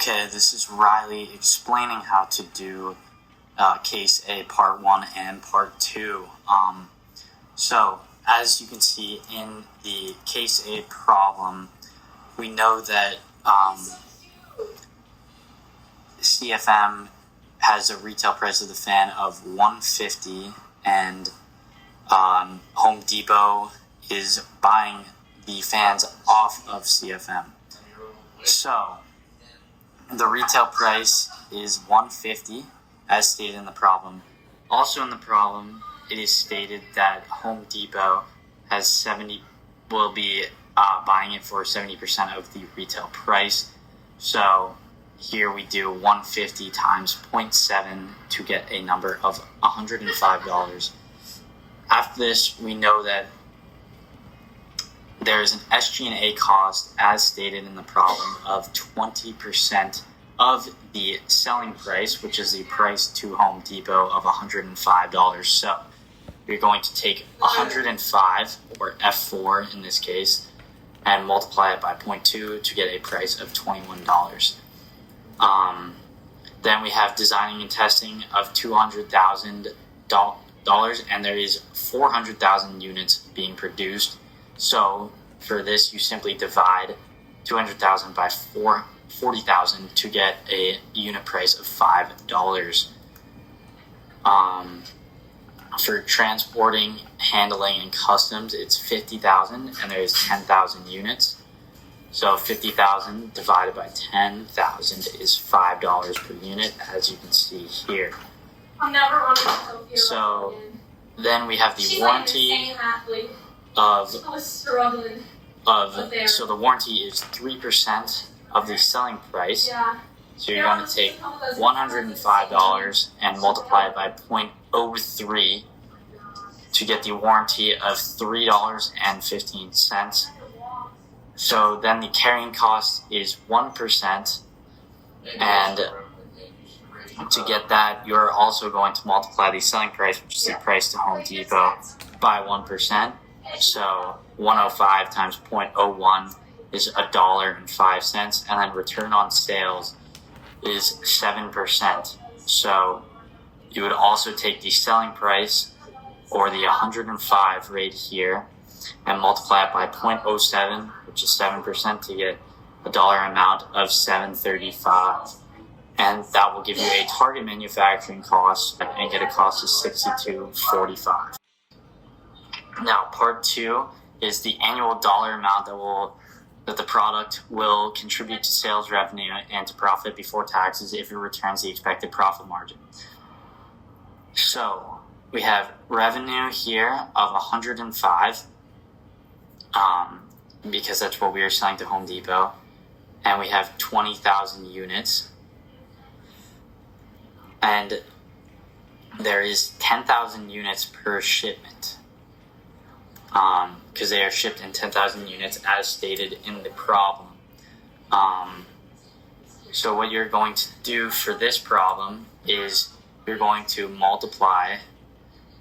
Okay, this is Riley explaining how to do Case A Part 1 and Part 2. So, as you can see in the Case A problem, we know that CFM has a retail price of the fan of $150, and Home Depot is buying the fans off of CFM. So, the retail price is $150, as stated in the problem. Also in the problem, it is stated that Home Depot will be buying it for 70% of the retail price. So here we do 150 times 0.7 to get a number of $105. After this, we know that there is an SG&A cost, as stated in the problem, of 20% of the selling price, which is the price to Home Depot of $105. So you're going to take 105, or F4 in this case, and multiply it by 0.2 to get a price of $21. Then we have designing and testing of $200,000, and there is 400,000 units being produced. So for this, you simply divide 200,000 by 40,000 to get a unit price of $5. For transporting, handling, and customs, it's 50,000, and there is 10,000 units. So 50,000 divided by 10,000 is $5 per unit, as you can see here. I'll never want to help you. So then we have the warranty so the warranty is 3% of the selling price. Yeah. So you're going to take $105 and multiply it by 0.03 to get the warranty of $3.15. So then the carrying cost is 1%, and to get that, you're also going to multiply the selling price, which is the price to Home Depot, by 1%. So 105 times 0.01 is $1.05, and then return on sales is 7%. So you would also take the selling price, or the 105 right here, and multiply it by 0.07, which is 7%, to get a dollar amount of $7.35. And that will give you a target manufacturing cost and get a cost of $62.45. Now, part 2 is the annual dollar amount that the product will contribute to sales revenue and to profit before taxes if it returns the expected profit margin. So we have revenue here of 105, because that's what we are selling to Home Depot, and we have 20,000 units, and there is 10,000 units per shipment, because they are shipped in 10,000 units as stated in the problem. So what you're going to do for this problem is you're going to multiply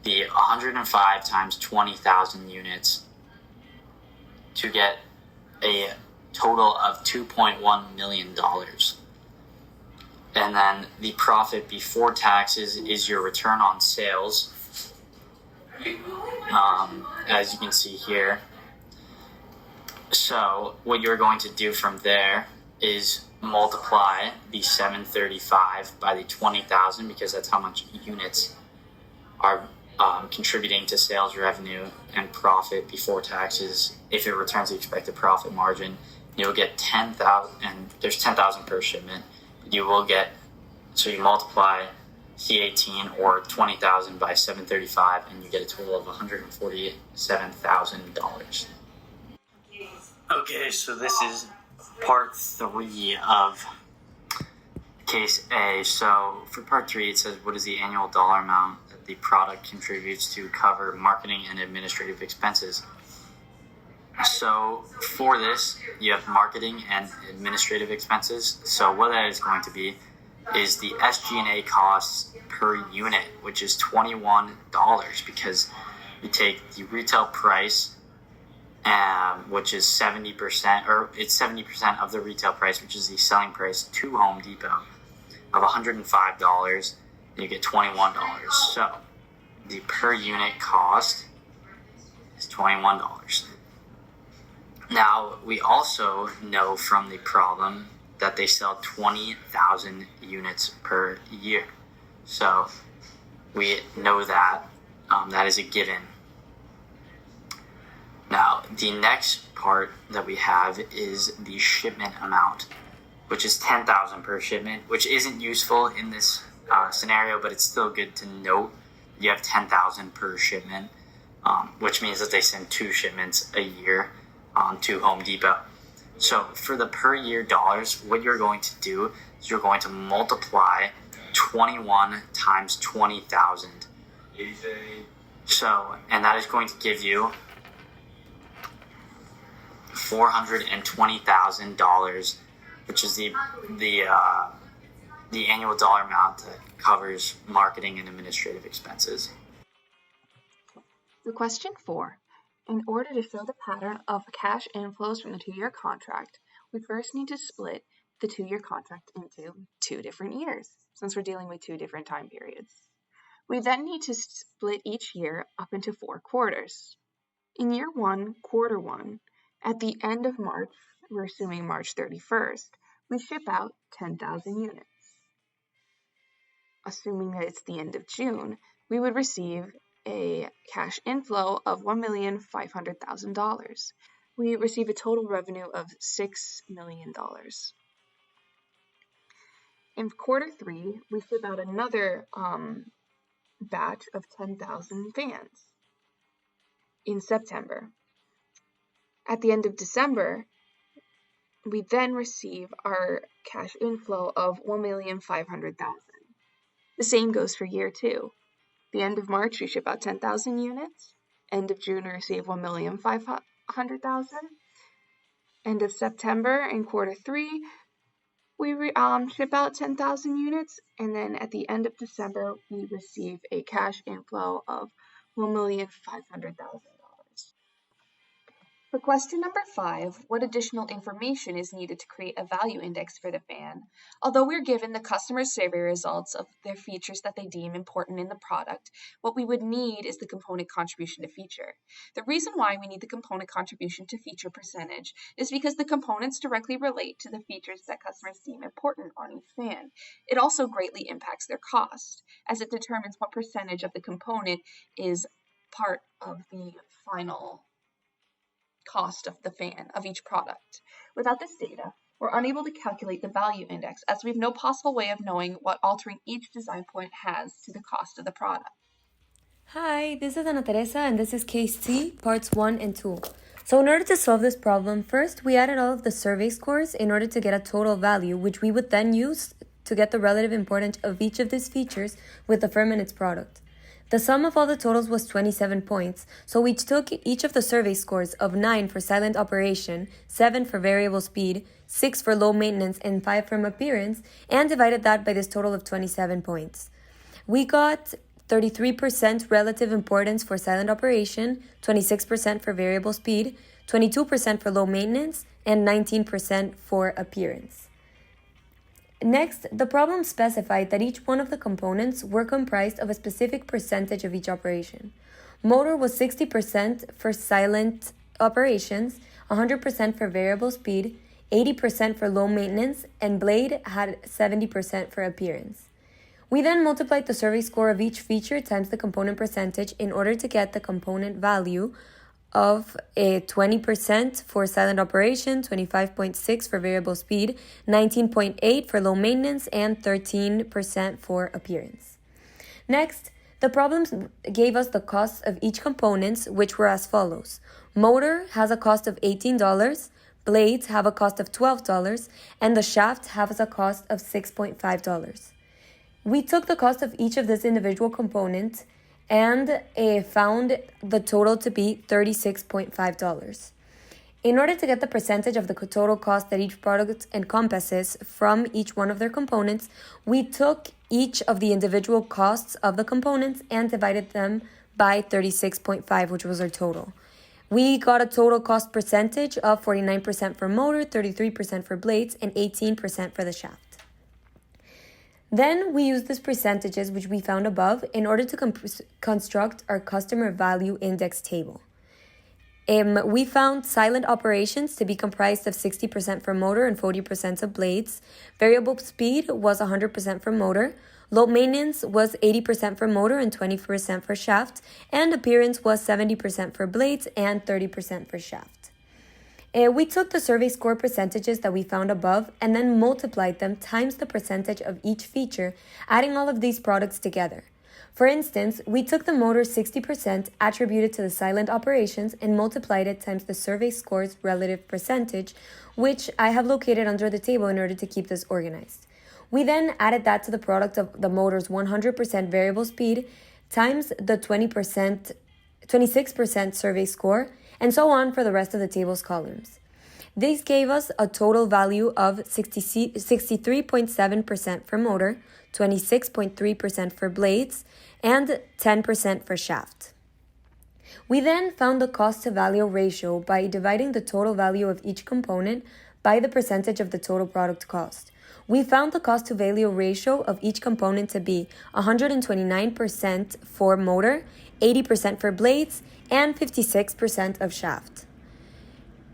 the 105 times 20,000 units to get a total of $2.1 million. And then the profit before taxes is your return on sales, as you can see here. So what you're going to do from there is multiply the 735 by the 20,000, because that's how much units are contributing to sales revenue and profit before taxes. If it returns the expected profit margin, you'll get 10,000, and there's 10,000 per shipment. You will get, so you multiply C18 or 20,000 by 735, and you get a total of $147,000. Okay, so this is part 3 of Case A. So for part 3, it says, what is the annual dollar amount that the product contributes to cover marketing and administrative expenses? So for this, you have marketing and administrative expenses. So what that is going to be is the SG&A costs per unit, which is $21, because you take the retail price which is 70%, or it's 70% of the retail price, which is the selling price to Home Depot of $105. You get $21. So the per unit cost is $21. Now, we also know from the problem that they sell 20,000 units per year. So we know that that is a given. Now, the next part that we have is the shipment amount, which is 10,000 per shipment, which isn't useful in this scenario, but it's still good to note. You have 10,000 per shipment, which means that they send 2 shipments a year to Home Depot. So for the per year dollars, what you're going to do is you're going to multiply 21 times 20,000. So, and that is going to give you $420,000, which is the annual dollar amount that covers marketing and administrative expenses. So question 4. In order to show the pattern of cash inflows from the 2-year contract, we first need to split the 2-year contract into 2 different years, since we're dealing with 2 different time periods. We then need to split each year up into 4 quarters. In year 1, quarter 1, at the end of March, we're assuming March 31st, we ship out 10,000 units. Assuming that it's the end of June, we would receive a cash inflow of $1,500,000. We receive a total revenue of $6 million. In quarter 3, we ship out another batch of 10,000 fans in September. At the end of December, we then receive our cash inflow of $1,500,000. The same goes for year 2. The end of March, we ship out 10,000 units. End of June, we receive $1,500,000. End of September, in quarter 3, we ship out 10,000 units. And then at the end of December, we receive a cash inflow of $1,500,000. For question number 5, what additional information is needed to create a value index for the fan? Although we're given the customer survey results of their features that they deem important in the product, what we would need is the component contribution to feature. The reason why we need the component contribution to feature percentage is because the components directly relate to the features that customers deem important on each fan. It also greatly impacts their cost, as it determines what percentage of the component is part of the final cost of the fan of each product. Without this data, we're unable to calculate the value index, as we have no possible way of knowing what altering each design point has to the cost of the product. Hi, this is Ana Teresa and this is Case C, parts 1 and 2. So in order to solve this problem, first we added all of the survey scores in order to get a total value, which we would then use to get the relative importance of each of these features with the firm and its product. The sum of all the totals was 27 points, so we took each of the survey scores of 9 for silent operation, 7 for variable speed, 6 for low maintenance, and 5 from appearance, and divided that by this total of 27 points. We got 33% relative importance for silent operation, 26% for variable speed, 22% for low maintenance, and 19% for appearance. Next, the problem specified that each one of the components were comprised of a specific percentage of each operation. Motor was 60% for silent operations, 100% for variable speed, 80% for low maintenance, and blade had 70% for appearance. We then multiplied the survey score of each feature times the component percentage in order to get the component value of 20% for silent operation, 25.6 for variable speed, 19.8 for low maintenance, and 13% for appearance. Next, the problems gave us the costs of each component, which were as follows. Motor has a cost of $18, blades have a cost of $12, and the shaft has a cost of $6.5. We took the cost of each of these individual components and found the total to be $36.5. In order to get the percentage of the total cost that each product encompasses from each one of their components, we took each of the individual costs of the components and divided them by 36.5, which was our total. We got a total cost percentage of 49% for motor, 33% for blades, and 18% for the shaft. Then we used these percentages, which we found above, in order to construct our customer value index table. We found silent operations to be comprised of 60% for motor and 40% of blades. Variable speed was 100% for motor. Low maintenance was 80% for motor and 20% for shaft. And appearance was 70% for blades and 30% for shaft. We took the survey score percentages that we found above and then multiplied them times the percentage of each feature, adding all of these products together. For instance, we took the motor 60% attributed to the silent operations and multiplied it times the survey score's relative percentage, which I have located under the table in order to keep this organized. We then added that to the product of the motor's 100% variable speed times the 26% survey score, and so on for the rest of the table's columns. This gave us a total value of 63.7% for motor, 26.3% for blades, and 10% for shaft. We then found the cost to value ratio by dividing the total value of each component by the percentage of the total product cost. We found the cost to value ratio of each component to be 129% for motor, 80% for blades, and 56% of shaft.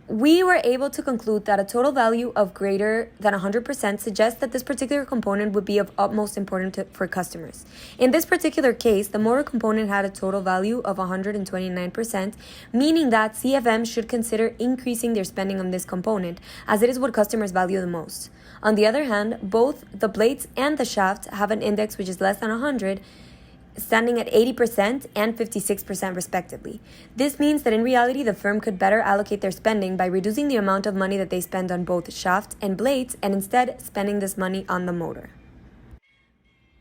We were able to conclude that a total value of greater than 100% suggests that this particular component would be of utmost importance for customers. In this particular case, the motor component had a total value of 129%, meaning that CFM should consider increasing their spending on this component, as it is what customers value the most. On the other hand, both the blades and the shaft have an index which is less than 100, standing at 80% and 56% respectively. This means that in reality, the firm could better allocate their spending by reducing the amount of money that they spend on both shaft and blades and instead spending this money on the motor.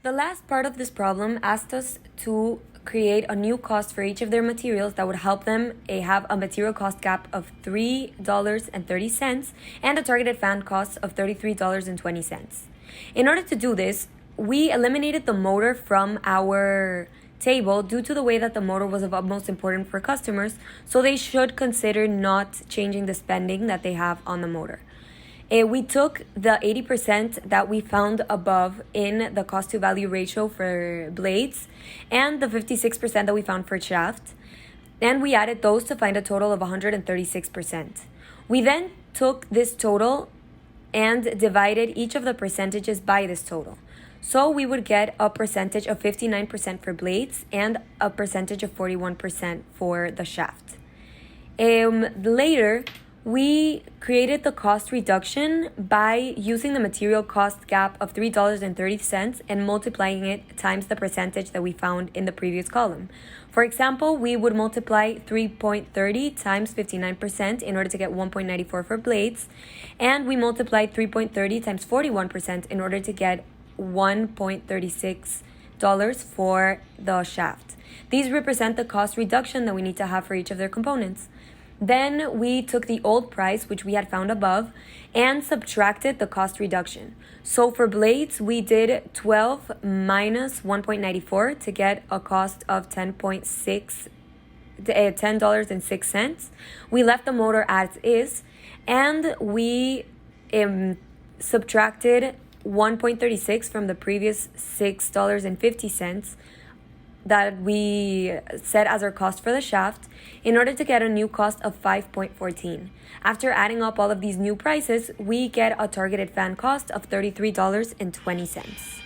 The last part of this problem asked us to create a new cost for each of their materials that would help them have a material cost gap of $3.30 and a targeted fan cost of $33.20. In order to do this, we eliminated the motor from our table due to the way that the motor was of utmost importance for customers, so they should consider not changing the spending that they have on the motor. We took the 80% that we found above in the cost to value ratio for blades and the 56% that we found for shaft, and we added those to find a total of 136%. We then took this total and divided each of the percentages by this total. So we would get a percentage of 59% for blades and a percentage of 41% for the shaft. Later, we created the cost reduction by using the material cost gap of $3.30 and multiplying it times the percentage that we found in the previous column. For example, we would multiply 3.30 times 59% in order to get 1.94 for blades, and we multiplied 3.30 times 41% in order to get $1.36 for the shaft. These represent the cost reduction that we need to have for each of their components. Then we took the old price, which we had found above, and subtracted the cost reduction. So for blades, we did 12 minus 1.94 to get a cost of $10.06. We left the motor as is, and we subtracted 1.36 from the previous $6.50 that we set as our cost for the shaft in order to get a new cost of 5.14. After adding up all of these new prices, we get a targeted fan cost of $33.20.